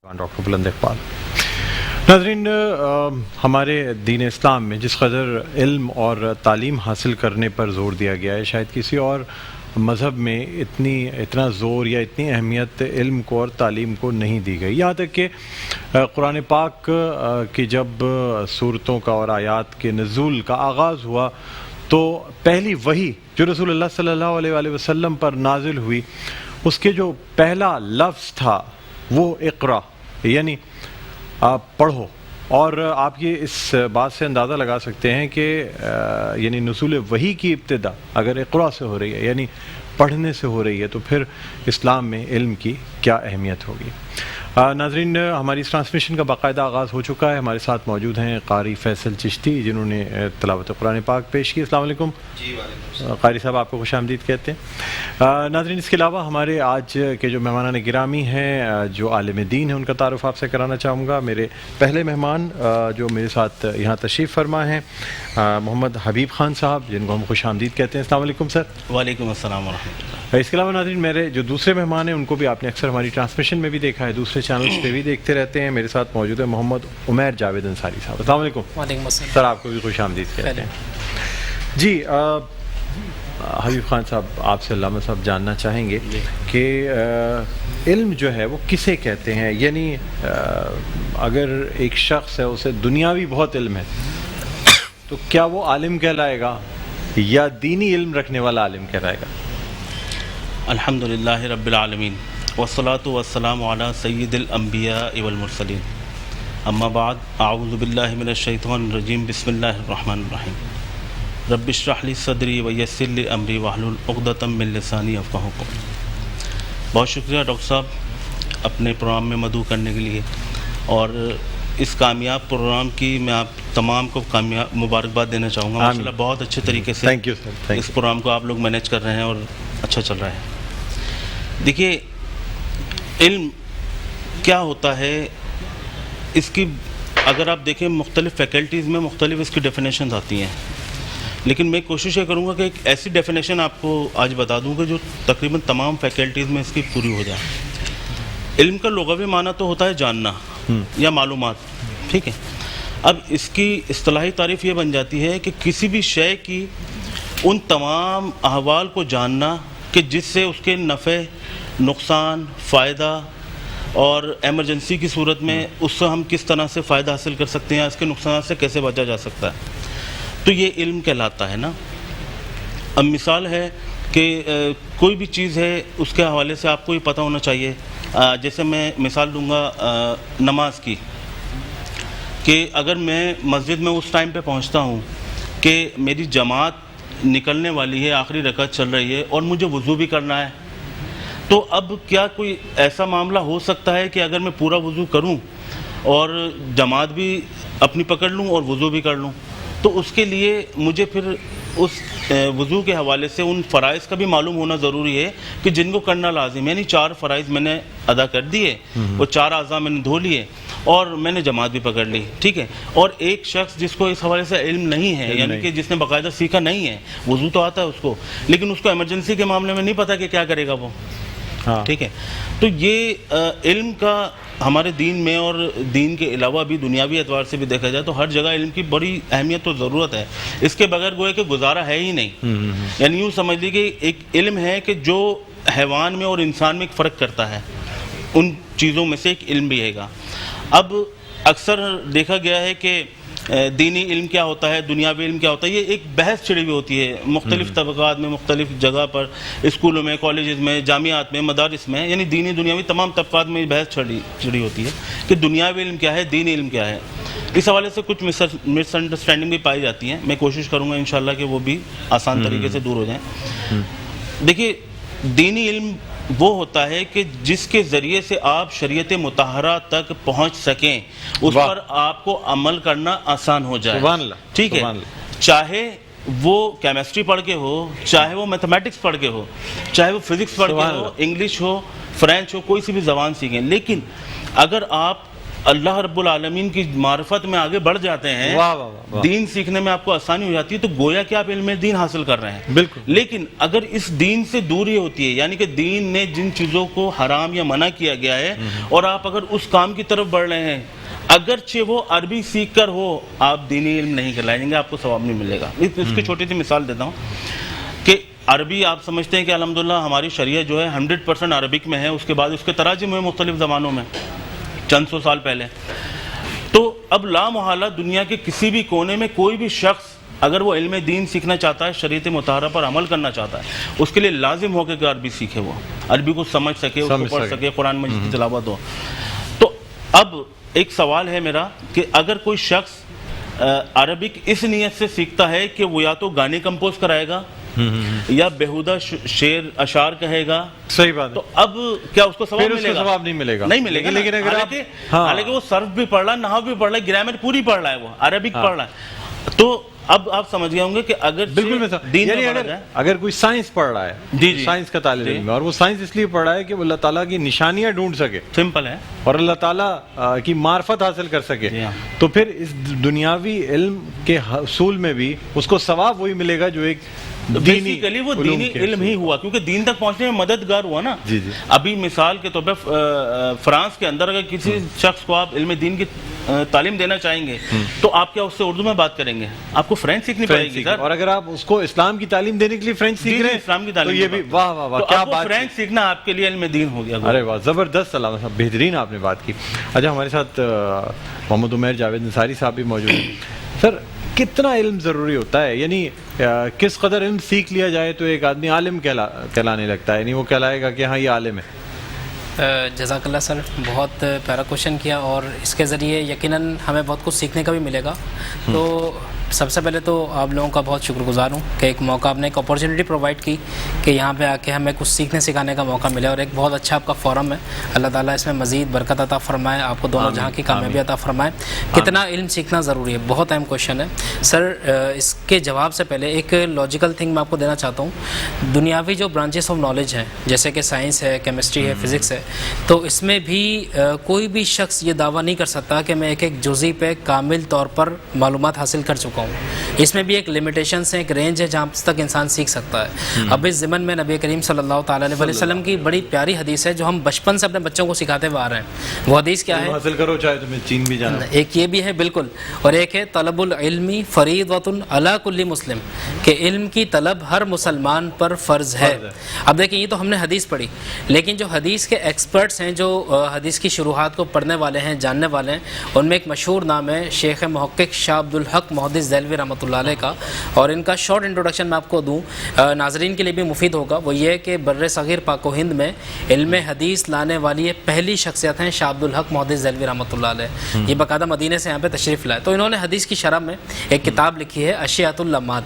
Doctor بلند اقبال۔ ناظرین، ہمارے دین اسلام میں جس قدر علم اور تعلیم حاصل کرنے پر زور دیا گیا ہے، شاید کسی اور مذہب میں اتنا زور یا اتنی اہمیت علم کو اور تعلیم کو نہیں دی گئی۔ یہاں تک کہ قرآن پاک کی جب صورتوں کا اور آیات کے نزول کا آغاز ہوا تو پہلی وحی جو رسول اللہ صلی اللہ علیہ وآلہ وسلم پر نازل ہوئی، اس کے جو پہلا لفظ تھا وہ اقرا، یعنی آپ پڑھو۔ اور آپ یہ اس بات سے اندازہ لگا سکتے ہیں کہ یعنی نزول وحی کی ابتدا اگر اقرا سے ہو رہی ہے، یعنی پڑھنے سے ہو رہی ہے، تو پھر اسلام میں علم کی کیا اہمیت ہوگی۔ ناظرین، ہماری اس ٹرانسمیشن کا باقاعدہ آغاز ہو چکا ہے۔ ہمارے ساتھ موجود ہیں قاری فیصل چشتی، جنہوں نے تلاوت قرآن پاک پیش کی۔ السلام علیکم جی۔ وعلیکم قاری صاحب، آپ کو خوش آمدید کہتے ہیں۔ ناظرین، اس کے علاوہ ہمارے آج کے جو مہمانان گرامی ہیں، جو عالم دین ہیں، ان کا تعارف آپ سے کرانا چاہوں گا۔ میرے پہلے مہمان جو میرے ساتھ یہاں تشریف فرما ہیں، محمد حبیب خان صاحب، جن کو ہم خوش آمدید کہتے ہیں۔ السلام علیکم سر۔ وعلیکم السلام ورحمۃ اللہ۔ اس کے علاوہ ناظرین، میرے جو دوسرے مہمان ہیں ان کو بھی آپ نے اکثر ہماری ٹرانسمیشن میں بھی دیکھا ہے، دوسرے چینلز پہ بھی دیکھتے رہتے ہیں۔ میرے ساتھ موجود ہے محمد عمیر جاوید انصاری صاحب۔ السلام علیکم۔ وعلیکم السلام سر، آپ کو بھی خوش آمدید کہتے ہیں۔ جی، حبیب خان صاحب، آپ سے علامہ صاحب جاننا چاہیں گے کہ علم جو ہے وہ کسے کہتے ہیں؟ یعنی اگر ایک شخص ہے، اسے دنیاوی بہت علم ہے، تو کیا وہ عالم کہلائے گا یا دینی علم رکھنے والا عالم کہلائے گا؟ الحمدللہ رب العالمین والصلاة والسلام علی سید الانبیاء والمرسلین، اما بعد، اعوذ باللہ من الشیطان الرجیم، بسم اللہ الرحمن الرحیم، رب اشرح لی صدری ویسر لی امری واحلل عقدۃ من لسانی یفقہوا قولی۔ بہت شکریہ ڈاکٹر صاحب اپنے پروگرام میں مدعو کرنے کے لیے، اور اس کامیاب پروگرام کی میں آپ تمام کو مبارکباد دینا چاہوں گا۔ ماشاءاللہ بہت اچھے طریقے سے اس پروگرام کو آپ لوگ مینیج کر رہے ہیں اور اچھا چل رہا ہے۔ دیکھیے، علم کیا ہوتا ہے، اس کی اگر آپ دیکھیں مختلف فیکلٹیز میں مختلف اس کی ڈیفینیشنز آتی ہیں، لیکن میں کوشش یہ کروں گا کہ ایک ایسی ڈیفینیشن آپ کو آج بتا دوں کہ جو تقریباً تمام فیکلٹیز میں اس کی پوری ہو جائے۔ علم کا لغوی معنی تو ہوتا ہے جاننا یا معلومات، ٹھیک ہے۔ اب اس کی اصطلاحی تعریف یہ بن جاتی ہے کہ کسی بھی شے کی ان تمام احوال کو جاننا کہ جس سے اس کے نفع، نقصان، فائدہ اور ایمرجنسی کی صورت میں اس سے ہم کس طرح سے فائدہ حاصل کر سکتے ہیں، اس کے نقصانات سے کیسے بچا جا سکتا ہے، تو یہ علم کہلاتا ہے نا۔ اب مثال ہے کہ کوئی بھی چیز ہے، اس کے حوالے سے آپ کو یہ پتہ ہونا چاہیے۔ جیسے میں مثال دوں گا نماز کی، کہ اگر میں مسجد میں اس ٹائم پہ پہنچتا ہوں کہ میری جماعت نکلنے والی ہے، آخری رکعت چل رہی ہے اور مجھے وضو بھی کرنا ہے، تو اب کیا کوئی ایسا معاملہ ہو سکتا ہے کہ اگر میں پورا وضو کروں اور جماعت بھی اپنی پکڑ لوں اور وضو بھی کر لوں، تو اس کے لیے مجھے پھر اس وضو کے حوالے سے ان فرائض کا بھی معلوم ہونا ضروری ہے کہ جن کو کرنا لازم ہے۔ یعنی 4 فرائض میں نے ادا کر دیے، وہ 4 اعضاء میں نے دھو لیے اور میں نے جماعت بھی پکڑ لی، ٹھیک ہے۔ اور ایک شخص جس کو اس حوالے سے علم نہیں ہے، یعنی کہ جس نے باقاعدہ سیکھا نہیں ہے، وضو تو آتا ہے اس کو، لیکن اس کو ایمرجنسی کے معاملے میں نہیں پتا کہ کیا کرے گا وہ، ٹھیک ہے۔ تو یہ علم کا ہمارے دین میں اور دین کے علاوہ بھی دنیاوی اعتبار سے بھی دیکھا جائے تو ہر جگہ علم کی بڑی اہمیت و ضرورت ہے۔ اس کے بغیر گویا کہ گزارا ہے ہی نہیں۔ یعنی یوں سمجھ لیجیے کہ ایک علم ہے کہ جو حیوان میں اور انسان میں ایک فرق کرتا ہے، ان چیزوں میں سے ایک علم بھی ہے گا۔ اب اکثر دیکھا گیا ہے کہ دینی علم کیا ہوتا ہے، دنیاوی علم کیا ہوتا ہے، یہ ایک بحث چھڑی ہوئی ہوتی ہے مختلف طبقات میں، مختلف جگہ پر، اسکولوں میں، کالجز میں، جامعات میں، مدارس میں، یعنی دینی دنیاوی تمام طبقات میں یہ بحث چھڑی ہوتی ہے کہ دنیاوی علم کیا ہے، دینی علم کیا ہے۔ اس حوالے سے کچھ مس انڈرسٹینڈنگ بھی پائی جاتی ہیں، میں کوشش کروں گا انشاءاللہ کہ وہ بھی آسان طریقے سے دور ہو جائیں۔ دیکھیے، دینی علم وہ ہوتا ہے کہ جس کے ذریعے سے آپ شریعت مطہرہ تک پہنچ سکیں، اس پر آپ کو عمل کرنا آسان ہو جائے، ٹھیک ہے۔ چاہے وہ کیمسٹری پڑھ کے ہو، چاہے وہ میتھمیٹکس پڑھ کے ہو، چاہے وہ فزکس پڑھ کے ہو، انگلش ہو، فرینچ ہو، کوئی سی بھی زبان سیکھیں، لیکن اگر آپ اللہ رب العالمین کی معرفت میں آگے بڑھ جاتے ہیں، دین سیکھنے میں آپ کو آسانی ہو جاتی ہے، تو گویا کہ آپ علم دین حاصل کر رہے ہیں. بالکل. لیکن اگر اس دین سے دوری ہوتی ہے، یعنی کہ دین نے جن چیزوں کو حرام یا منع کیا گیا ہے اور آپ اگر اس کام کی طرف بڑھ رہے ہیں، اگرچہ وہ عربی سیکھ کر ہو، آپ دینی علم نہیں کہلائیں گے، آپ کو ثواب نہیں ملے گا. اس کی چھوٹی سی مثال دیتا ہوں کہ عربی آپ سمجھتے ہیں کہ الحمدللہ ہماری شریعت جو ہے 100% عربک میں ہے، اس کے بعد اس کے تراجم ہوئے مختلف زبانوں میں چند سو سال پہلے. تو اب لا محالہ دنیا کے کسی بھی کونے میں کوئی بھی شخص اگر وہ علم دین سیکھنا چاہتا ہے، شریعت مطہرہ پر عمل کرنا چاہتا ہے، اس کے لیے لازم ہو کہ عربی سیکھے، وہ عربی کو سمجھ سکے، اس کو پڑھ سکے، قرآن مجید کی تلاوت ہو. تو اب ایک سوال ہے میرا کہ اگر کوئی شخص عربک اس نیت سے سیکھتا ہے کہ وہ یا تو گانے کمپوز کرائے گا یا بیہودہ شعر اشعار کہے گا، صحیح بات ہے، تو اب کیا اس کو ثواب ملے گا؟ ثواب نہیں ملے گا. نہیں ملے گا. لیکن اگر حالانکہ وہ صرف بھی پڑھ رہا ہے، نحو بھی پڑھ رہا ہے، گرامر پوری پڑھ رہا ہے، وہ عربک پڑھ رہا ہے، تو اب آپ سمجھ گئے ہوں گے کہ اگر بالکل یعنی اگر کوئی سائنس پڑھ رہا ہے، سائنس کا طالب علم ہے، اور وہ سائنس اس لیے پڑھ رہا ہے کہ وہ اللہ تعالیٰ کی نشانیاں ڈھونڈ سکے، سمپل ہے، اور اللہ تعالیٰ کی معرفت حاصل کر سکے، تو پھر اس دنیاوی علم کے حصول میں بھی اس کو ثواب وہی ملے گا جو ایک بیسیکلی وہ دینی علم ہی ہوا، کیونکہ دین تک پہنچنے میں مددگار ہوا نا. ابھی مثال کے طور پہ فرانس کے اندر اگر کسی شخص کو آپ علم دین کی تعلیم دینا چاہیں گے تو آپ کیا اس سے اردو میں بات کریں گے؟ آپ کو فرینچ سیکھنی پڑے گی سر. اور اگر آپ اس کو اسلام کی تعلیم دینے کے لیے فرینچ سیکھ رہے ہیں، اسلام کی تعلیم، تو یہ بھی واہ واہ واہ کیا بات، فرینچ سیکھنا آپ کے لیے علم دین ہو گیا. ارے واہ، زبردست، علامہ صاحب بہترین آپ نے بات کی. اچھا، ہمارے ساتھ محمد عمیر جاوید نصاری صاحب بھی موجود ہیں. سر، کتنا علم ضروری ہوتا ہے؟ یعنی کس قدر علم سیکھ لیا جائے تو ایک آدمی عالم کہلانے لگتا ہے، یعنی وہ کہلائے گا کہ ہاں یہ عالم ہے؟ جزاک اللہ سر، بہت پیارا کوشچن کیا، اور اس کے ذریعے یقیناً ہمیں بہت کچھ سیکھنے کا بھی ملے گا. تو سب سے پہلے تو آپ لوگوں کا بہت شکر گزار ہوں کہ ایک موقع آپ نے ایک اپورچونیٹی پرووائڈ کی کہ یہاں پہ آ کے ہمیں کچھ سیکھنے سکھانے کا موقع ملے، اور ایک بہت اچھا آپ کا فورم ہے. اللہ تعالیٰ اس میں مزید برکت عطا فرمائے، آپ کو دونوں جہاں کی کامیابی عطا فرمائے. کتنا علم سیکھنا ضروری ہے، بہت اہم کوشچن ہے سر. اس کے جواب سے پہلے ایک لاجیکل تھنگ میں آپ کو دینا چاہتا ہوں. دنیاوی جو برانچز آف نالج ہیں، جیسے کہ سائنس ہے، کیمسٹری ہے، فزکس ہے، تو اس میں بھی کوئی بھی شخص یہ دعویٰ نہیں کر سکتا کہ میں ایک جزئی پہ کامل طور پر معلومات حاصل کر چکا ہوں. اس میں بھی ایک لمیٹیشنس ہے، ایک رینج ہے جہاں تک انسان سیکھ سکتا ہے. اب اس ضمن میں نبی کریم صلی اللہ تعالیٰ علیہ وسلم کی بڑی پیاری حدیث ہے جو ہم بچپن سے اپنے بچوں کو سکھاتے ہوئے آ رہے ہیں. وہ حدیث کیا ہے؟ حاصل کرو چاہے تمہیں چین بھی جانا. ایک یہ بھی ہے بالکل، اور ایک ہے طلب العلم فریضۃ علی کل مسلم، کہ علم کی طلب ہر مسلمان پر فرض ہے. اب دیکھیں، یہ تو ہم نے حدیث پڑھی، لیکن جو حدیث کے ایکسپرٹس ہیں، جو حدیث کی شروحات کو پڑھنے والے ہیں، جاننے والے ہیں، ان میں ایک مشہور نام ہے شیخ محقق شاہ عبد الحق محدث دہلوی رحمۃ اللہ علیہ کا. اور ان کا شارٹ انٹروڈکشن میں آپ کو دوں، ناظرین کے لیے بھی مفید ہوگا. وہ یہ کہ بر صغیر پاک و ہند میں علم حدیث لانے والی یہ پہلی شخصیت ہیں شاہ عبد الحق محدث دہلوی رحمۃ اللہ علیہ. یہ باقاعدہ مدینے سے یہاں پہ تشریف لائے، تو انہوں نے حدیث کی شرح میں ایک کتاب لکھی ہے اشیاۃ اللمات.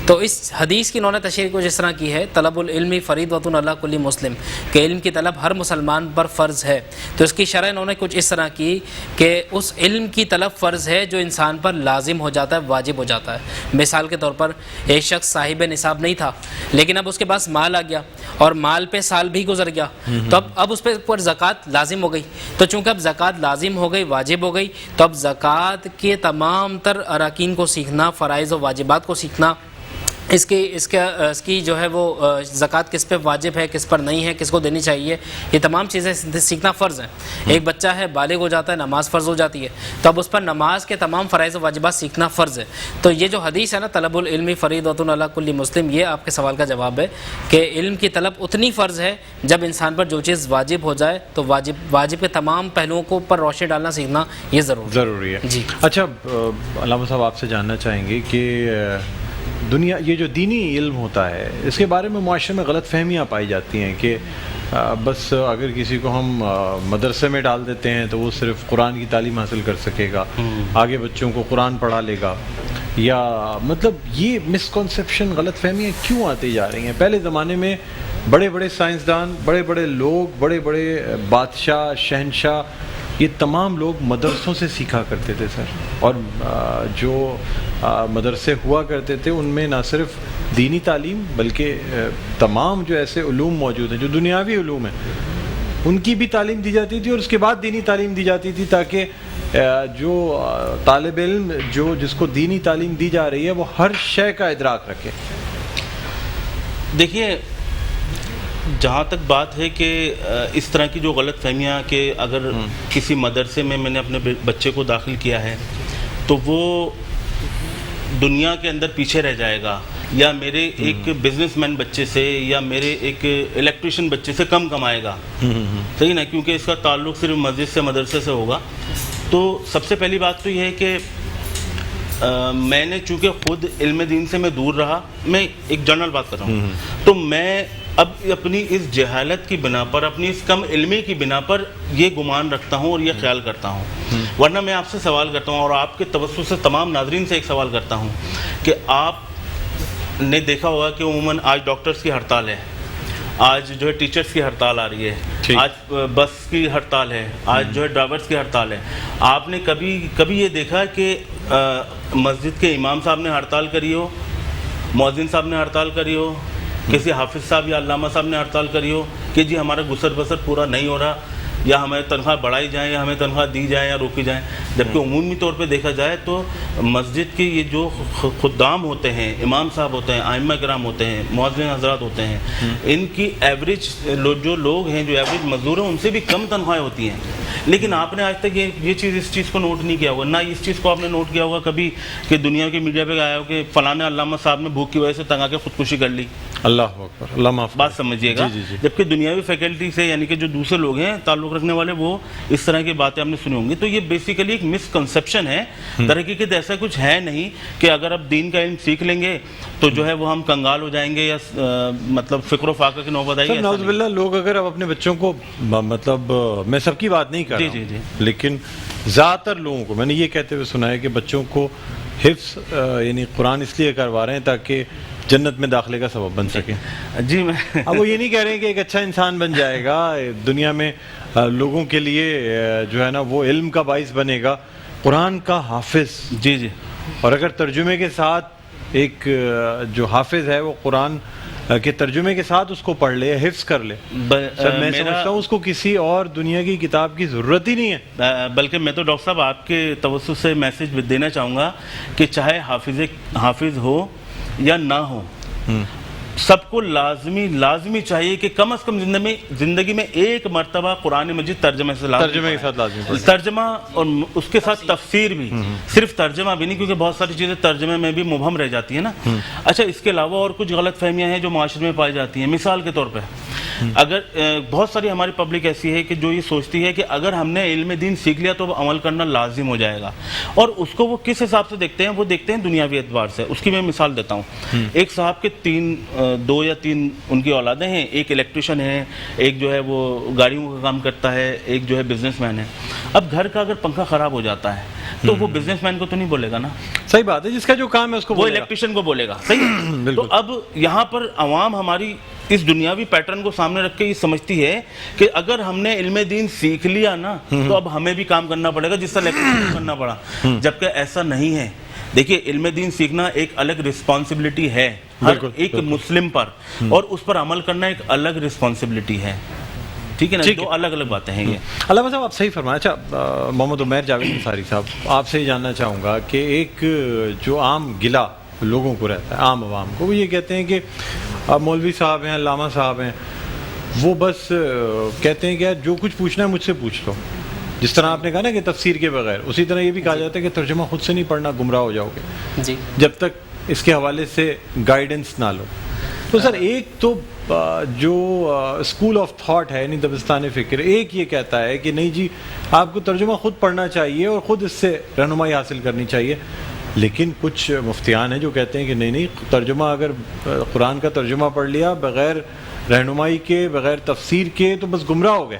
تو اس حدیث کی انہوں نے تشریح کو جس طرح کی ہے، طلب العلم فریضۃ علی کل مسلم، کہ علم کی طلب ہر مسلمان پر فرض ہے. تو اس کی شرح انہوں نے کچھ اس طرح کی کہ اس علم کی طلب فرض ہے جو انسان پر لازم ہو جاتا ہے، واجب ہو جاتا ہے. مثال کے طور پر ایک شخص صاحب نصاب نہیں تھا، لیکن اب اس کے پاس مال آ گیا اور مال پہ سال بھی گزر گیا، تو اب اس پر زکوٰۃ لازم ہو گئی. تو چونکہ اب زکوٰۃ لازم ہو گئی، واجب ہو گئی، تو اب زکوٰۃ کے تمام تر اراکین کو سیکھنا، فرائض و واجبات کو سیکھنا، اس کی جو ہے وہ زکوٰۃ کس پہ واجب ہے، کس پر نہیں ہے، کس کو دینی چاہیے، یہ تمام چیزیں سیکھنا فرض ہیں. ایک بچہ ہے، بالغ ہو جاتا ہے، نماز فرض ہو جاتی ہے، تو اب اس پر نماز کے تمام فرائض و واجبات سیکھنا فرض ہے. تو یہ جو حدیث ہے نا، طلب العلم فریضۃ علی کل مسلم، یہ آپ کے سوال کا جواب ہے کہ علم کی طلب اتنی فرض ہے جب انسان پر جو چیز واجب ہو جائے تو واجب کے تمام پہلوؤں کو پر روشنی ڈالنا سیکھنا یہ ضروری ہے. جی اچھا، علامہ صاحب آپ سے جاننا چاہیں گے کہ دنیا، یہ جو دینی علم ہوتا ہے، اس کے بارے میں معاشرے میں غلط فہمیاں پائی جاتی ہیں کہ بس اگر کسی کو ہم مدرسے میں ڈال دیتے ہیں تو وہ صرف قرآن کی تعلیم حاصل کر سکے گا، آگے بچوں کو قرآن پڑھا لے گا، یا مطلب یہ مسکنسیپشن، غلط فہمیاں کیوں آتی جا رہی ہیں؟ پہلے زمانے میں بڑے بڑے سائنسدان، بڑے بڑے لوگ، بڑے بڑے بادشاہ، شہنشاہ یہ تمام لوگ مدرسوں سے سیکھا کرتے تھے سر، اور جو مدرسے ہوا کرتے تھے ان میں نہ صرف دینی تعلیم بلکہ تمام جو ایسے علوم موجود ہیں جو دنیاوی علوم ہیں ان کی بھی تعلیم دی جاتی تھی، اور اس کے بعد دینی تعلیم دی جاتی تھی، تاکہ جو طالب علم جس کو دینی تعلیم دی جا رہی ہے وہ ہر شے کا ادراک رکھے۔ دیکھیے، جہاں تک بات ہے کہ اس طرح کی جو غلط فہمیاں کہ اگر کسی مدرسے میں میں نے اپنے بچے کو داخل کیا ہے تو وہ دنیا کے اندر پیچھے رہ جائے گا، یا میرے ایک بزنس مین بچے سے یا میرے ایک الیکٹریشین بچے سے کم کمائے گا، صحیح نا، کیونکہ اس کا تعلق صرف مسجد سے مدرسے سے ہوگا۔ تو سب سے پہلی بات تو یہ ہے کہ میں نے چونکہ خود علم دین سے میں دور رہا، میں ایک جنرل بات کر رہا ہوں، تو میں اب اپنی اس جہالت کی بنا پر، اپنی اس کم علمی کی بنا پر یہ گمان رکھتا ہوں اور یہ خیال کرتا ہوں، ورنہ میں آپ سے سوال کرتا ہوں اور آپ کے توسط سے تمام ناظرین سے ایک سوال کرتا ہوں کہ آپ نے دیکھا ہوگا کہ عموماً آج ڈاکٹرز کی ہڑتال ہے، آج جو ہے ٹیچرز کی ہڑتال آ رہی ہے، آج بس کی ہڑتال ہے، آج جو ہے ڈرائیورز کی ہڑتال ہے۔ آپ نے کبھی یہ دیکھا کہ مسجد کے امام صاحب نے ہڑتال کری ہو، مؤذن صاحب نے ہڑتال کری ہو، کسی حافظ صاحب یا علامہ صاحب نے ہڑتال کری ہو کہ جی ہمارا گزر بسر پورا نہیں ہو رہا، یا ہمیں تنخواہ بڑھائی جائیں یا ہمیں تنخواہ دی جائیں یا روکی جائیں؟ جبکہ عمومی طور پہ دیکھا جائے تو مسجد کے یہ جو خدام ہوتے ہیں، امام صاحب ہوتے ہیں، ائمہ کرام ہوتے ہیں، مؤذن حضرات ہوتے ہیں، ان کی ایوریج جو لوگ ہیں، جو ایوریج مزدور ہیں، ان سے بھی کم تنخواہیں ہوتی ہیں۔ لیکن آپ نے آج تک اس چیز کو نوٹ نہیں کیا ہوگا، نہ اس چیز کو آپ نے نوٹ کیا ہوگا کبھی کہ دنیا کے میڈیا پہ آیا ہو کہ فلاں علامہ صاحب نے بھوک کی وجہ سے تنگ آ کے خودکشی کر لی۔ اللہ اکبر، اللہ معاف، بات سمجھیے گا۔ جبکہ دنیاوی فیکلٹی سے، یعنی کہ جو دوسرے لوگ ہیں تعلق رکھنے والے، وہ اس طرح کی باتیں آپ نے سنی ہوں گی۔ تو یہ بیسیکلی ایک مسکنسیپشن ہے، در حقیقت ایسا کچھ ہے نہیں کہ اگر آپ دین کا علم سیکھ لیں گے تو جو ہے وہ ہم کنگال ہو جائیں گے یا مطلب فکر و فاقہ کی نوبت آئے گی۔ نعوذ باللہ، لوگ اگر اب اپنے بچوں کو، مطلب میں سب کی بات نہیں کر رہا ہوں، لیکن زیادہ تر لوگوں کو میں نے یہ کہتے ہوئے سنا ہے کہ بچوں کو حفظ یعنی قرآن اس لیے کروا رہے ہیں تاکہ جنت میں داخلے کا سبب بن سکے۔ جی، میں اب وہ یہ نہیں کہہ رہے ہیں کہ ایک اچھا انسان بن جائے گا، دنیا میں لوگوں کے لیے جو ہے نا وہ علم کا باعث بنے گا، قرآن کا حافظ۔ جی، اور اگر ترجمے کے ساتھ ایک جو حافظ ہے وہ قرآن کہ ترجمے کے ساتھ اس کو پڑھ لے، حفظ کر لے، سر میں سمجھتا ہوں اس کو کسی اور دنیا کی کتاب کی ضرورت ہی نہیں ہے۔ بلکہ میں تو ڈاکٹر صاحب آپ کے توسط سے میسج دینا چاہوں گا کہ چاہے حافظ ہو یا نہ ہو، سب کو لازمی چاہیے کہ کم از کم زندگی میں ایک مرتبہ قرآن مجید ترجمے کے ساتھ لازمی ترجمہ، اور اس کے ساتھ تفسیر بھی، صرف ترجمہ بھی نہیں، کیونکہ بہت ساری چیزیں ترجمے میں بھی مبہم رہ جاتی ہیں نا۔ اچھا، اس کے علاوہ اور کچھ غلط فہمیاں ہیں جو معاشرے میں پائی جاتی ہیں۔ مثال کے طور پہ اگر بہت ساری ہماری پبلک ایسی ہے کہ جو یہ سوچتی ہے کہ اگر ہم نے علم دین سیکھ لیا تو وہ عمل کرنا لازم ہو جائے گا، اور اس کو وہ کس حساب سے دیکھتے ہیں؟ وہ دیکھتے ہیں دنیاوی اعتبار سے۔ اس کی میں مثال دیتا ہوں۔ ایک صاحب کے دو یا تین ان کی اولادیں ہیں، ایک الیکٹریشین ہے، ایک جو ہے وہ گاڑیوں کا کام کرتا ہے، ایک جو ہے بزنس مین ہے۔ اب گھر کا اگر پنکھا خراب ہو جاتا ہے تو وہ بزنس مین کو تو نہیں بولے گا نا، صحیح بات ہے، جس کا جو کام ہے اس کو وہ الیکٹریشین کو بولے گا، صحیح۔ تو اب یہاں پر عوام ہماری اس دنیاوی پیٹرن کو سامنے رکھ کے یہ سمجھتی ہے کہ اگر ہم نے علم دین سیکھ لیا نا تو اب ہمیں بھی کام کرنا پڑے گا جس طرح الیکٹریشین کو کرنا پڑا، جبکہ ایسا نہیں ہے۔ دیکھیے، علم دین سیکھنا ایک الگ رسپانسبلٹی ہے ہر ایک مسلم پر، اور اس پر عمل کرنا ایک الگ رسپانسبلٹی ہے، ٹھیک ہے نا؟ دو الگ الگ باتیں ہیں یہ۔ علامہ صاحب آپ صحیح فرمایا۔ اچھا، محمد عمیر جاوید انصاری صاحب، آپ سے یہ جاننا چاہوں گا کہ ایک جو عام گلہ لوگوں کو رہتا ہے، عام عوام کو، وہ یہ کہتے ہیں کہ مولوی صاحب ہیں، علامہ صاحب ہیں، وہ بس کہتے ہیں کہ یار جو کچھ پوچھنا ہے مجھ سے پوچھ لو۔ جس طرح آپ نے کہا نا کہ تفسیر کے بغیر، اسی طرح یہ بھی کہا جاتا ہے کہ ترجمہ خود سے نہیں پڑھنا، گمراہ ہو جاؤ گے جی، جب تک اس کے حوالے سے گائیڈنس نہ لو۔ تو سر، ایک تو جو اسکول آف تھاٹ ہے، یعنی دبستان فکر، ایک یہ کہتا ہے کہ نہیں جی آپ کو ترجمہ خود پڑھنا چاہیے اور خود اس سے رہنمائی حاصل کرنی چاہیے، لیکن کچھ مفتیان ہیں جو کہتے ہیں کہ نہیں ترجمہ، اگر قرآن کا ترجمہ پڑھ لیا بغیر رہنمائی کے، بغیر تفسیر کے، تو بس گمراہ ہو گئے۔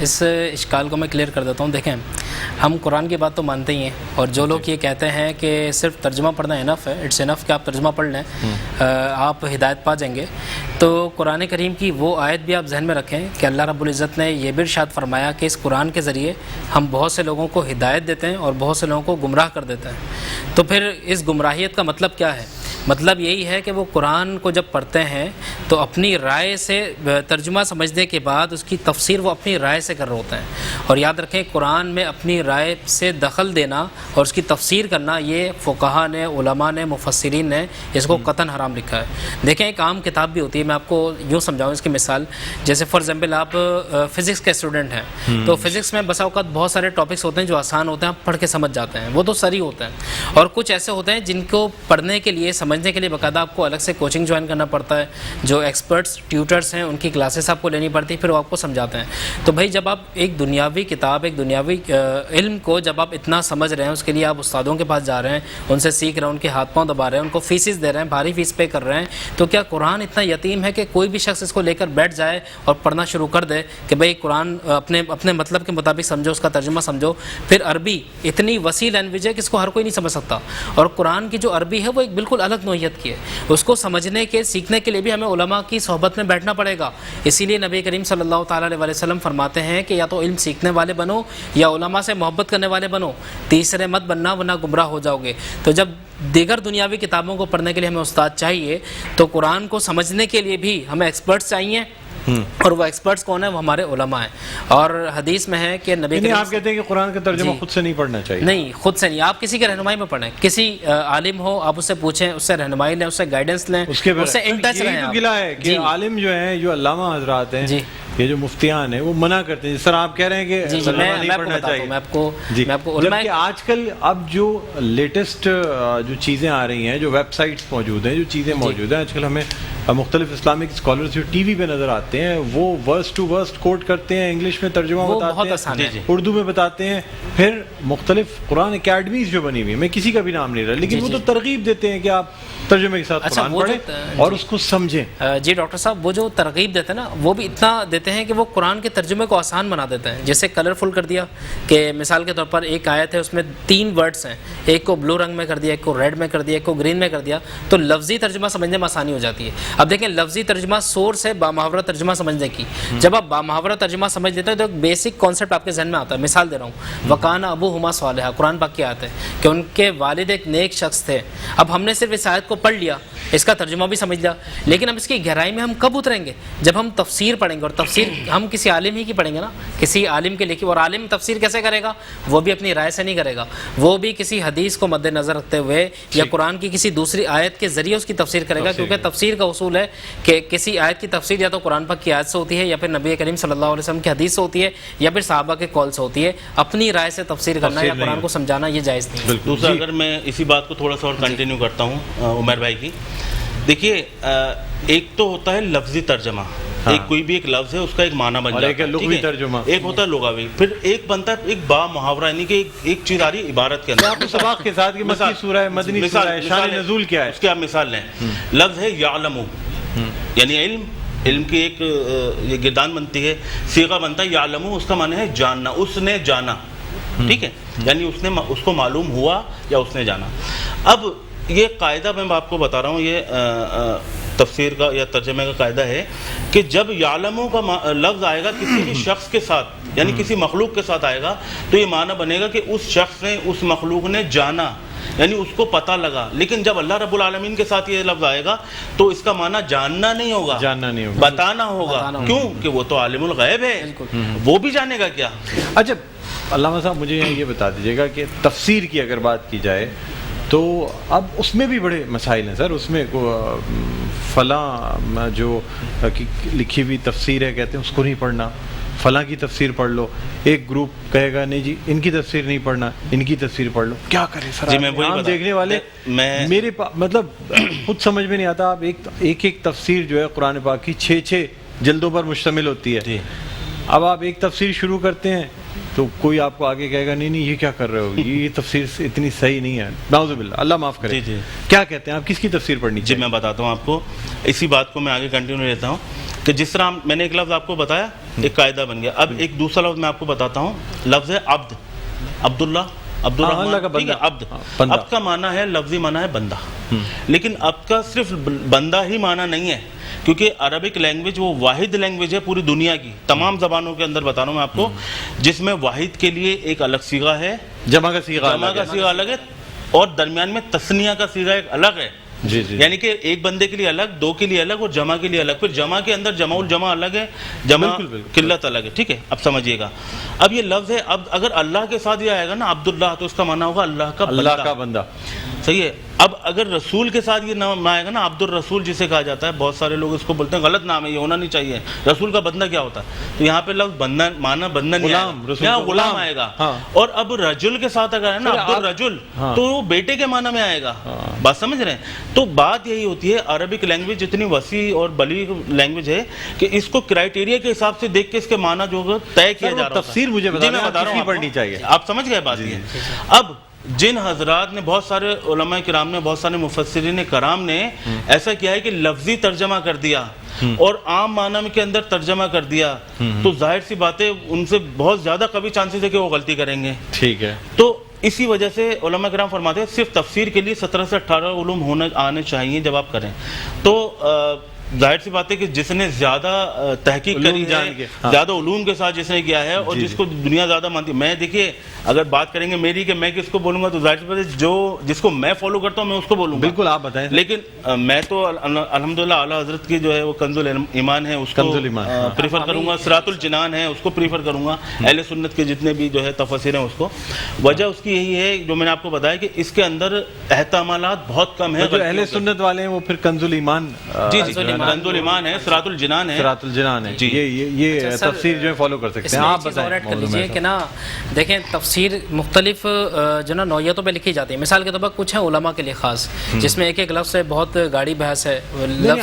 اس اشکال کو میں کلیئر کر دیتا ہوں. دیکھیں ہم قرآن کی بات تو مانتے ہی ہیں، اور جو لوگ یہ کہتے ہیں کہ صرف ترجمہ پڑھنا انف ہے، اٹس انف کہ آپ ترجمہ پڑھ لیں آپ ہدایت پا جائیں گے، تو قرآن کریم کی وہ آیت بھی آپ ذہن میں رکھیں کہ اللہ رب العزت نے یہ بھی ارشاد فرمایا کہ اس قرآن کے ذریعے ہم بہت سے لوگوں کو ہدایت دیتے ہیں اور بہت سے لوگوں کو گمراہ کر دیتے ہیں. تو پھر اس گمراہیت کا مطلب کیا ہے؟ مطلب یہی ہے کہ وہ قرآن کو جب پڑھتے ہیں تو اپنی رائے سے ترجمہ سمجھنے کے بعد اس کی تفسیر وہ اپنی رائے سے کر رہے ہوتے ہیں. اور یاد رکھیں قرآن میں اپنی رائے سے دخل دینا اور اس کی تفسیر کرنا یہ فقہا نے، علماء نے، مفسرین نے اس کو قطعاً حرام لکھا ہے. دیکھیں ایک عام کتاب بھی ہوتی ہے، میں آپ کو یوں سمجھاؤں اس کی مثال، جیسے فار ایگزامپل آپ فزکس کے اسٹوڈنٹ ہیں تو فزکس میں بسا اوقات بہت سارے ٹاپکس ہوتے ہیں جو آسان ہوتے ہیں، آپ پڑھ کے سمجھ جاتے ہیں، وہ تو سری ہوتے ہیں. اور کچھ ایسے ہوتے ہیں جن کو پڑھنے کے لیے، سمجھنے کے لیے باقاعدہ آپ کو الگ سے کوچنگ جوائن کرنا پڑتا ہے، جو ایکسپرٹس ٹیوٹرس ہیں ان کی کلاسز آپ کو لینی پڑتی ہے، پھر وہ آپ کو سمجھاتے ہیں. تو بھائی جب آپ ایک دنیاوی کتاب، ایک دنیاوی علم کو جب آپ اتنا سمجھ رہے ہیں، اس کے لیے آپ استادوں کے پاس جا رہے ہیں، ان سے سیکھ رہے ہیں، ان کے ہاتھ پاؤں دبا رہے ہیں، ان کو فیسز دے رہے ہیں، بھاری فیس پے کر رہے ہیں، تو کیا قرآن اتنا یتیم ہے کہ کوئی بھی شخص اس کو لے کر بیٹھ جائے اور پڑھنا شروع کر دے کہ بھائی قرآن اپنے مطلب کے مطابق سمجھو، اس کا ترجمہ سمجھو؟ پھر عربی اتنی وسیع لینگویج ہے کہ اس کو ہر کوئی نہیں سمجھ سکتا، اور قرآن کی جو عربی ہے وہ ایک بالکل الگ نوعیت کی ہے. اس کو سمجھنے کے، سیکھنے کے لیے بھی ہمیں علماء کی صحبت میں بیٹھنا پڑے گا. اسی لیے نبی کریم صلی اللہ تعالیٰ علیہ وسلم فرماتے ہیں کہ یا تو علم سیکھنے والے بنو یا علماء سے محبت کرنے والے بنو، تیسرے مت بننا ورنہ گمراہ ہو جاؤ گے. تو جب دیگر دنیاوی کتابوں کو پڑھنے کے لیے ہمیں استاد چاہیے تو قرآن کو سمجھنے کے لیے بھی ہمیں ایکسپرٹس چاہیے، اور وہ ایکسپرٹس کون ہیں؟ وہ ہمارے علماء ہیں. اور حدیث میں ہے کہ نبی آپ کہتے ہیں کہ قرآن کا ترجمہ خود سے نہیں پڑھنا چاہیے؟ نہیں، خود سے نہیں، آپ کسی کے رہنمائی میں پڑھیں، کسی عالم ہو آپ اس سے پوچھیں، اس سے رہنمائی لیں، اس سے گائیڈنس لیں، اس سے ان ٹچ رہیں. گلا ہے کہ عالم جو ہیں، جو علامہ حضرات ہیں، یہ جو مفتیان ہیں وہ منع کرتے ہیں، جس طرح آپ کہہ رہے ہیں کہ نہیں پڑھنا چاہیے. میں آپ کو جبکہ آج کل اب جو لیٹسٹ جو چیزیں آ رہی ہیں، جو ویب سائٹس موجود ہیں، جو چیزیں موجود ہیں آج کل، ہمیں مختلف اسلامک اسکالرز جو ٹی وی پہ نظر آتے ہیں وہ ورسٹ ٹو ورسٹ کوٹ کرتے ہیں، انگلش میں ترجمہ بتاتے ہیں، اردو میں بتاتے ہیں. پھر مختلف قرآن اکیڈمیز جو بنی ہوئی ہیں، میں کسی کا بھی نام نہیں رہا، لیکن وہ تو ترغیب دیتے ہیں کہ آپ ترجمے کے ساتھ قرآن پڑھیں اور اس کو سمجھیں. جی ڈاکٹر صاحب، وہ جو ترغیب دیتے ہیں نا، وہ بھی اتنا دیتے ہیں کہ وہ قرآن کے ترجمے کو آسان بنا دیتے ہیں. جیسے کلرفل کر دیا، کہ مثال کے طور پر ایک آیت ہے اس میں 3 ورڈز ہیں، ایک کو بلو رنگ میں کر دیا، ایک کو ریڈ میں کر دیا، ایک کو گرین میں کر دیا، تو لفظی ترجمہ سمجھنے میں آسانی ہو جاتی ہے. اب دیکھیں لفظی ترجمہ سورس ہے بامحاورہ ترجمہ سمجھنے کی. جب آپ بامحاورہ ترجمہ سمجھ لیتے ہیں تو ایک بیسک کانسیپٹ آپ کے ذہن میں آتا ہے. مثال دے رہا ہوں، وکان ابوہما صالحا، قرآن پاک کی آیت ہے کہ ان کے والد ایک نیک شخص تھے. اب ہم نے صرف اس آیت کو پڑھ لیا، اس کا ترجمہ بھی سمجھ لیا، لیکن ہم اس کی گہرائی میں ہم کب اتریں گے؟ جب ہم تفسیر پڑھیں گے. اور تفسیر ہم کسی عالم ہی کی پڑھیں گے نا، کسی عالم کے لکھی. اور عالم تفسیر کیسے کرے گا؟ وہ بھی اپنی رائے سے نہیں کرے گا، وہ بھی کسی حدیث کو مد نظر رکھتے ہوئے یا قرآن کی کسی دوسری آیت کے ذریعے اس کی تفسیر کرے گا. کیونکہ تفسیر کا اصول ہے کہ کسی آیت کی تفسیر یا تو قرآن پاک کی آیت سے ہوتی ہے، یا پھر نبی کریم صلی اللہ علیہ وسلم کی حدیث سے ہوتی ہے، یا پھر صحابہ کے قول سے ہوتی ہے. اپنی رائے سے تفسیر کرنا یا قرآن کو سمجھانا یہ جائز نہیں. دوسرا اگر میں اسی بات کو تھوڑا سا اور کنٹینیو کرتا ہوں عمر بھائی کی، دیکھیے ایک تو ہوتا ہے لفظی ترجمہ، ایک کوئی بھی ایک لفظ ہے اس کا ایک معنی بن جاتا ہے، لغوی ترجمہ ایک ہوتا ہے لغوی، پھر ایک بنتا ہے ایک با محاورہ، یعنی کہ ایک چیز آ رہی ہے عبارت کے اندر. سباق کے ساتھ مکی سورہ ہے، مدنی سورہ ہے، شان نزول کیا ہے، اس کی آپ مثال لیں. لفظ ہے یعلم، یعنی علم کی ایک یہ گردان بنتی ہے، صیغہ بنتا ہے یعلم، اس کا معنی ہے جاننا، اس نے جانا، ٹھیک ہے، یعنی اس کو معلوم ہوا یا اس نے جانا. اب یہ قاعدہ میں آپ کو بتا رہا ہوں، یہ تفسیر کا یا ترجمے کا قاعدہ ہے کہ جب یعلمو کا لفظ آئے گا کسی بھی شخص کے ساتھ، یعنی کسی مخلوق کے ساتھ آئے گا، تو یہ معنی بنے گا کہ اس شخص نے، اس مخلوق نے جانا، یعنی اس کو پتہ لگا. لیکن جب اللہ رب العالمین کے ساتھ یہ لفظ آئے گا تو اس کا معنی جاننا نہیں ہوگا، بتانا ہوگا. کیوں کہ وہ تو عالم الغیب ہے، وہ بھی جانے گا کیا. اچھا علامہ صاحب، مجھے یہ بتا دیجیے گا کہ تفسیر کی اگر بات کی جائے تو اب اس میں بھی بڑے مسائل ہیں سر. اس میں فلاں جو لکھی ہوئی تفسیر ہے کہتے ہیں اس کو نہیں پڑھنا، فلاں کی تفسیر پڑھ لو. ایک گروپ کہے گا نہیں جی ان کی تفسیر نہیں پڑھنا، ان کی تفسیر پڑھ لو. کیا کریں سر؟ جی میں وہی دیکھنے والے میرے مطلب خود سمجھ میں نہیں آتا. آپ ایک تفسیر جو ہے قرآن پاک کی 6 جلدوں پر مشتمل ہوتی ہے. اب آپ ایک تفسیر شروع کرتے ہیں تو کوئی آپ کو آگے کہے گا نہیں یہ کیا کر رہے ہو، یہ تفسیر اتنی صحیح نہیں ہے، نعوذ باللہ، اللہ معاف کرے. کیا کہتے ہیں آپ، کس کی تفسیر پڑھنی چاہیے؟ جی میں بتاتا ہوں آپ کو، اسی بات کو میں آگے کنٹینیو لیتا ہوں. کہ جس طرح میں نے ایک لفظ آپ کو بتایا ایک قاعدہ بن گیا. اب ایک دوسرا لفظ میں آپ کو بتاتا ہوں, لفظ ہے عبد, عبداللہ, عبد الرحمن, ٹھیک ہے, عبد. عبد کا معنی ہے, لفظی معنی ہے بندہ, لیکن عبد کا صرف بندہ ہی معنی نہیں ہے, کیونکہ عربک لینگویج وہ واحد لینگویج ہے پوری دنیا کی تمام زبانوں کے اندر, بتا رہا ہوں میں آپ کو, جس میں واحد کے لیے ایک الگ صیغہ ہے, جمع کا صیغہ الگ ہے, اور درمیان میں تثنیہ کا صیغہ ایک الگ ہے. یعنی کہ ایک بندے کے لیے الگ, دو کے لیے الگ, اور جمع کے لیے الگ. پھر جمع کے اندر جمع الجمع الگ ہے, جمع قلت الگ ہے, ٹھیک ہے. اب سمجھیے گا, اب یہ لفظ ہے عبد, اگر اللہ کے ساتھ یہ آئے گا نا عبداللہ, تو اس کا معنی ہوگا اللہ کا بندہ, صحیح ہے. اب اگر رسول کے ساتھ یہ نام آئے گا نا عبد الرسول جسے کہا جاتا ہے, بہت سارے لوگ اس کو بولتے ہیں غلط نام ہے, یہ ہونا نہیں چاہیے. رسول کا بندہ کیا ہوتا ہے؟ تو یہاں پہ لفظ بندہ معنی بندہ نہیں آئے, یہاں غلام آئے گا. اور اب رجل کے ساتھ اگر ہے نا عبد الرجل, تو وہ بیٹے کے معنی میں آئے گا. بات سمجھ رہے ہیں؟ تو بات یہی ہوتی ہے, عربک لینگویج جتنی وسیع اور بلیغ لینگویج ہے کہ اس کو کرائٹیریا کے حساب سے دیکھ کے اس کے معنی جو طے کیا جا رہا ہے. تفسیر مجھے بتا رہا ہوں, پڑھنی چاہیے. آپ سمجھ گئے بات یہ. اب جن حضرات نے, بہت سارے علماء کرام نے, بہت سارے مفسرین کرام نے ایسا کیا ہے کہ لفظی ترجمہ کر دیا اور عام معنی کے اندر ترجمہ کر دیا, تو ظاہر سی باتیں ان سے بہت زیادہ قوی چانسز ہے کہ وہ غلطی کریں گے. ٹھیک ہے. تو اسی وجہ سے علماء کرام فرماتے ہیں صرف تفسیر کے لیے 17 سے 18 علوم آنے چاہیے جب آپ کریں. تو ظاہر سی بات ہے کہ جس نے زیادہ تحقیق کری ہے, زیادہ علوم کے ساتھ جس نے کیا ہے, اور جس کو دنیا زیادہ مانتی ہے. میں دیکھیے اگر بات کریں گے میری کہ میں کس کو بولوں گا, تو ظاہر سی بات ہے جو جس کو میں فالو کرتا ہوں میں اس کو بولوں گا. بالکل, آپ بتائیں. لیکن میں تو الحمدللہ اعلیٰ حضرت کی جو ہے وہ کنز الایمان ہے, اس کو پریفر کروں گا. صراط الجنان ہے, اس کو پریفر کروں گا. اہل سنت کے جتنے بھی جو ہے تفاسیر ہیں اس کو. وجہ اس کی یہی ہے جو میں نے آپ کو بتایا کہ اس کے اندر احتمالات بہت کم ہیں. جو اہل سنت والے ہیں وہ پھر کنز الایمان, جی کنز الایمان ہے, صراط الجنان ہے, صراط الجنان ہے, یہ تفسیر جو ہے فالو کر سکتے ہیں. آپ بتائیں کہ نا دیکھیں تفسیر مختلف جو نا نوعیتوں پہ لکھی جاتی ہے. مثال کے طور پر کچھ ہیں علماء کے لیے خاص, جس میں ایک ایک لفظ سے بہت گاڑی بحث ہے.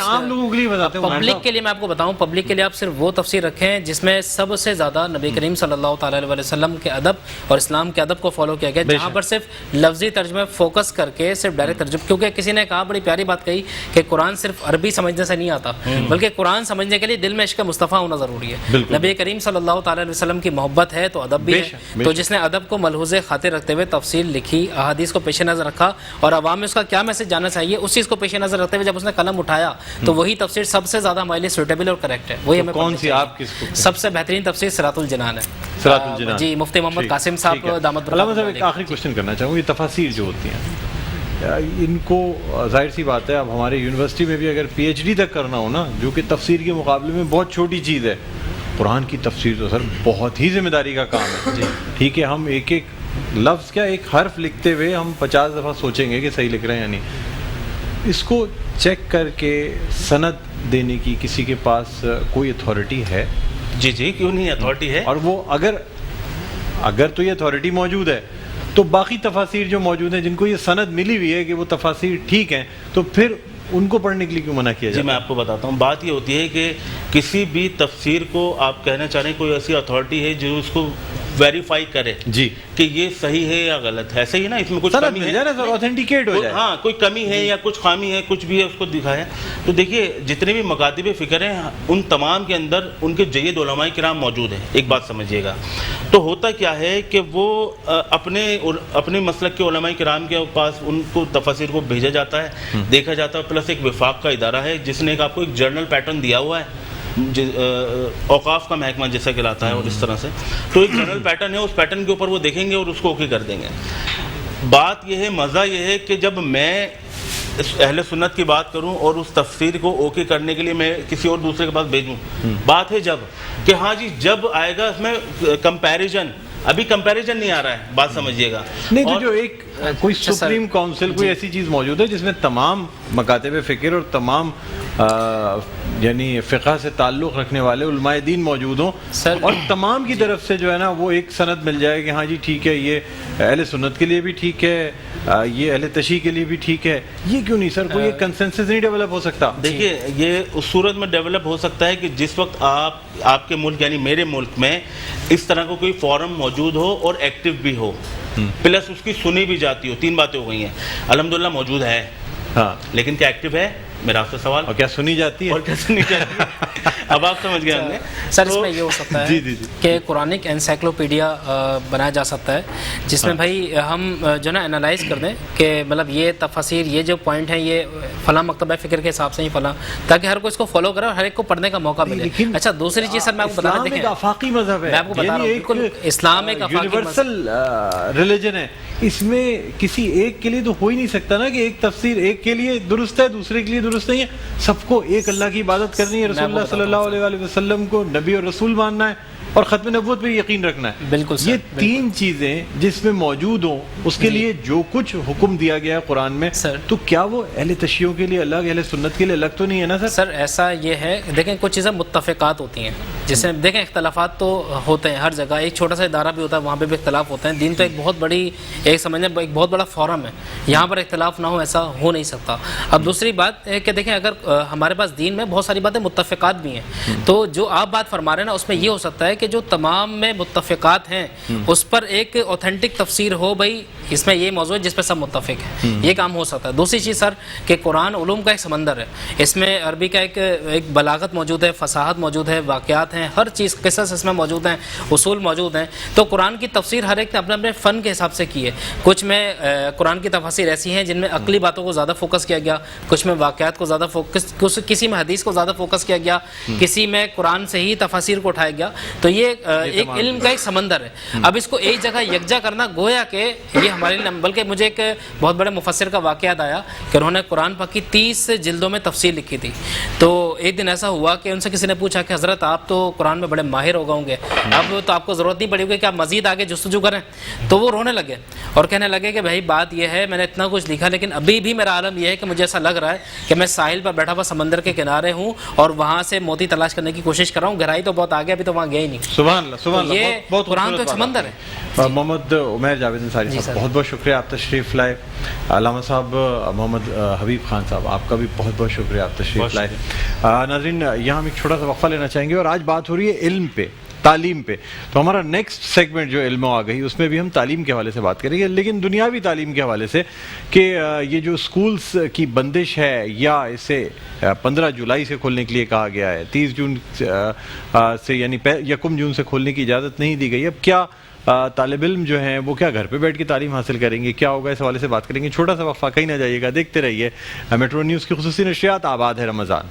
عام لوگوں کے لیے بتاتے ہیں, پبلک کے لیے میں آپ کو بتاؤں, پبلک کے لیے آپ صرف وہ تفسیر رکھیں جس میں سب سے زیادہ نبی کریم صلی اللہ تعالی علیہ وسلم کے ادب اور اسلام کے ادب کو فالو کیا گیا, جہاں پر صرف لفظی ترجمے فوکس کر کے صرف ڈائریکٹ ترجمہ. کیونکہ کسی نے کہا, بڑی پیاری بات کہی, کہ قرآن صرف عربی سمجھنے سے نہیں آتا, بلکہ قرآن سمجھنے کے لیے دل میں عشق مصطفیٰ ہونا ضروری ہے. نبی کریم صلی اللہ تعالی علیہ وسلم کی محبت ہے تو ادب بھی ہے. تو جس نے ادب کو ملحوظ خاطر رکھتے ہوئے تفسیر لکھی, احادیث کو پیش نظر رکھا, اور عوام میں اس کا کیا میسج جانا چاہیے اس چیز کو پیش نظر رکھتے ہوئے جب اس نے قلم اٹھایا, تو وہی تفسیر سب سے زیادہ ہمارے لیے سوٹیبل اور کریکٹ ہے. وہی ہمیں کون سی, آپ کس کو سب سے بہترین تفسیر صراط الجنان ہے. صراط الجنان, جی مفتی محمد قاسم صاحب دامت برکاتہ. علامہ صاحب ایک آخری کوشچن کرنا چاہوں گا, یہ تفاسیر جو ہوتی ہیں ان کو ظاہر سی بات ہے اب ہمارے یونیورسٹی میں بھی اگر پی ایچ ڈی تک کرنا ہو نا, جو کہ تفسیر کے مقابلے میں بہت چھوٹی چیز ہے, قرآن کی تفسیر تو سر بہت ہی ذمہ داری کا کام ہے. جی ٹھیک ہے, ہم ایک ایک لفظ کیا ایک حرف لکھتے ہوئے ہم 50 دفعہ سوچیں گے کہ صحیح لکھ رہے ہیں یا نہیں. اس کو چیک کر کے سند دینے کی کسی کے پاس کوئی اتھارٹی ہے؟ جی جی کیوں نہیں, اتھارٹی ہے. اور وہ اگر تو یہ اتھارٹی موجود ہے تو باقی تفاسیر جو موجود ہیں جن کو یہ سند ملی ہوئی ہے کہ وہ تفاسیر ٹھیک ہیں, تو پھر ان کو پڑھنے کے لیے کیوں منع کیا جائے؟ جی میں آپ کو بتاتا ہوں, بات یہ ہوتی ہے کہ کسی بھی تفسیر کو آپ کہنا چاہ رہے ہیں کوئی ایسی اتھارٹی ہے جو اس کو ویریفائی کرے جی کہ یہ صحیح ہے یا غلط ہے. صحیح ہے نا, اس میں کچھ کمی ہے, اوتھینٹیکیٹ ہو جائے, ہاں کوئی کمی ہے یا کچھ خامی ہے, کچھ بھی ہے اس کو دکھایا. تو دیکھیے جتنے بھی مکاتب فکر ہیں ان تمام کے اندر ان کے جید علماء کرام موجود ہیں. ایک بات سمجھیے گا, تو ہوتا کیا ہے کہ وہ اپنے مسلک کے علماء کرام کے پاس ان کو تفاسیر کو بھیجا جاتا ہے, دیکھا جاتا ہے. پلس ایک وفاق کا ادارہ ہے جس نے آپ کو ایک جرنل پیٹرن دیا ہوا ہے, اوقاف کا محکمہ جیسا کہلاتا ہے, اور اس طرح سے تو ایک جنرل پیٹرن ہے, اس پیٹرن کے اوپر وہ دیکھیں گے اور اس کو اوکے کر دیں گے. بات یہ ہے, مزہ یہ ہے کہ جب میں اہل سنت کی بات کروں اور اس تفسیر کو اوکے کرنے کے لیے میں کسی اور دوسرے کے پاس بھیجوں, بات ہے جب کہ ہاں جی جب آئے گا اس میں کمپیریزن, ابھی کمپیریزن نہیں آ رہا ہے, بات سمجھیے گا. نہیں تو جو ایک کوئی سپریم کونسل کوئی ایسی چیز موجود ہے جس میں تمام مکاتب فکر اور تمام یعنی فقہ سے تعلق رکھنے والے علماء دین موجود ہوں, اور تمام کی طرف سے جو ہے نا وہ ایک سند مل جائے کہ ہاں جی ٹھیک ہے, یہ اہل سنت کے لیے بھی ٹھیک ہے, یہ اہل تشیع کے لیے بھی ٹھیک ہے. یہ کیوں نہیں سر, کوئی ایک کنسنسس نہیں ڈیولپ ہو سکتا؟ دیکھیے یہ اس صورت میں ڈیولپ ہو سکتا ہے کہ جس وقت آپ کے ملک یعنی میرے ملک میں اس طرح کا کوئی فورم موجود ہو اور ایکٹیو بھی ہو, پلس اس کی سنی بھی جاتی ہو. تین باتیں ہو گئی ہیں. الحمدللہ موجود ہے, ہاں, لیکن کیا ایکٹیو ہے؟ میرا آپ سے سوال اور کیا سنی جاتی ہے؟ اور کیسے نہیں جاتی ہے؟ اب آپ سمجھ گئے ہم نے. سر اس میں یہ ہو سکتا جی ہے جی جی کہ قرآنک انسائکلوپیڈیا بنایا جا سکتا ہے جس میں بھائی ہم جو نا انالائز کر دیں کہ مطلب یہ تفاسیر یہ جو پوائنٹ ہیں یہ فلاں مکتبہ فکر کے حساب سے ہی فلاں، تاکہ ہر کوئی اس کو فالو کرے اور ہر ایک کو پڑھنے کا موقع ملے. اچھا دوسری چیز سر میں آپ کو بتا رہا اسلام ایک آفاقی مذہب ہے، میں آپ کو بتا رہا ہوں بالکل اسلام ایک آفاقی یونیورسل ریلیجن ہے. اس میں کسی ایک کے لیے تو ہو ہی نہیں سکتا نا کہ ایک تفسیر ایک کے لیے درست ہے دوسرے کے لیے درست نہیں ہے. سب کو ایک اللہ کی عبادت کرنی ہے، رسول اللہ صلی اللہ علیہ وآلہ وسلم کو نبی اور رسول ماننا ہے اور ختم نبوت پہ یقین رکھنا ہے. بالکل یہ تین چیزیں جس میں موجود ہوں اس کے لیے جو کچھ حکم دیا گیا ہے قرآن میں، تو کیا وہ اہل تشیعوں کے لیے الگ اہل سنت کے لیے الگ تو نہیں ہے نا سر؟ سر ایسا یہ ہے دیکھیں کچھ چیزیں متفقات ہوتی ہیں جس سے دیکھیں اختلافات تو ہوتے ہیں ہر جگہ، ایک چھوٹا سا ادارہ بھی ہوتا ہے وہاں پہ بھی اختلاف ہوتے ہیں. دین تو ایک بہت بڑی ایک سمجھیں ایک بہت بڑا فورم ہے، یہاں پر اختلاف نہ ہو ایسا ہو نہیں سکتا. اب دوسری بات ہے کہ دیکھیں اگر ہمارے پاس دین میں بہت ساری باتیں متفقات بھی ہیں، تو جو آپ بات فرما رہے ہیں نا اس میں یہ ہو سکتا ہے کہ جو تمام میں متفقات ہیں اس پر ایک اوتھینٹک تفسیر ہو، بھائی اس میں یہ موضوع ہے جس پہ سب متفق ہیں، یہ کام ہو سکتا ہے. دوسری چیز سر کہ قرآن علوم کا ایک سمندر ہے، اس میں عربی کا ایک بلاغت موجود ہے، فصاحت موجود ہے، واقعات ہیں، ہر چیز قصص اس میں موجود ہیں، اصول موجود ہیں. تو قرآن کی تفسیر ہر ایک نے اپنے اپنے فن کے حساب سے کی ہے. کچھ میں قرآن کی تفاسیر ایسی ہیں جن میں عقلی باتوں کو زیادہ فوکس کیا گیا، کچھ میں واقعات کو زیادہ فوکس، کسی میں حدیث کو زیادہ فوکس کیا گیا، کسی میں قرآن سے ہی تفاسیر کو اٹھایا گیا. تو یہ ایک علم کا ایک سمندر ہے. اب اس کو ایک جگہ یکجا کرنا گویا کہ یہ ہمارے لیے، بلکہ مجھے ایک بہت بڑے مفسر کا واقعہ یاد آیا کہ انہوں نے قرآن پاک کی 30 جلدوں میں تفسیر لکھی تھی. تو ایک دن ایسا ہوا کہ ان سے کسی نے پوچھا کہ حضرت آپ تو قرآن میں بڑے ماہر ہو گئے ہوں گے، اب تو آپ کو ضرورت نہیں پڑے گی کہ آپ مزید آگے جستجو کریں. تو وہ رونے لگے اور کہنے لگے کہ بھائی بات یہ ہے میں نے اتنا کچھ لکھا لیکن ابھی بھی میرا عالم یہ ہے کہ مجھے ایسا لگ رہا ہے کہ میں ساحل پر بیٹھا ہوا سمندر کے کنارے ہوں اور وہاں سے موتی تلاش کرنے کی کوشش کر رہا ہوں، گہرائی تو بہت آگے ابھی تو وہاں گیا ہی نہیں. سبحان اللہ سبحان اللہ. یہ بہت قرآن تو ایک سمندر ہے. محمد عمیر جاوید انصاری صاحب بہت بہت شکریہ آپ تشریف لائے. علامہ صاحب محمد حبیب خان صاحب آپ کا بھی بہت بہت شکریہ آپ تشریف لائے. ناظرین یہاں ہم ایک چھوٹا سا وقفہ لینا چاہیں گے اور آج بات ہو رہی ہے علم پہ، تعلیم پہ. تو ہمارا نیکسٹ سیگمنٹ جو علم آ گئی اس میں بھی ہم تعلیم کے حوالے سے بات کریں گے، لیکن دنیاوی تعلیم کے حوالے سے کہ یہ جو اسکولس کی بندش ہے یا اسے 15 جولائی سے کھولنے کے لیے کہا گیا ہے، 30 جون سے یعنی 1 جون سے کھولنے کی اجازت نہیں دی گئی. اب کیا طالب علم جو ہیں وہ کیا گھر پہ بیٹھ کے تعلیم حاصل کریں گے، کیا ہوگا، اس حوالے سے بات کریں گے. چھوٹا سا وقفہ، کہیں نہ جائیے گا، دیکھتے رہیے میٹرو نیوز کی خصوصی نشریات. آباد ہے رمضان.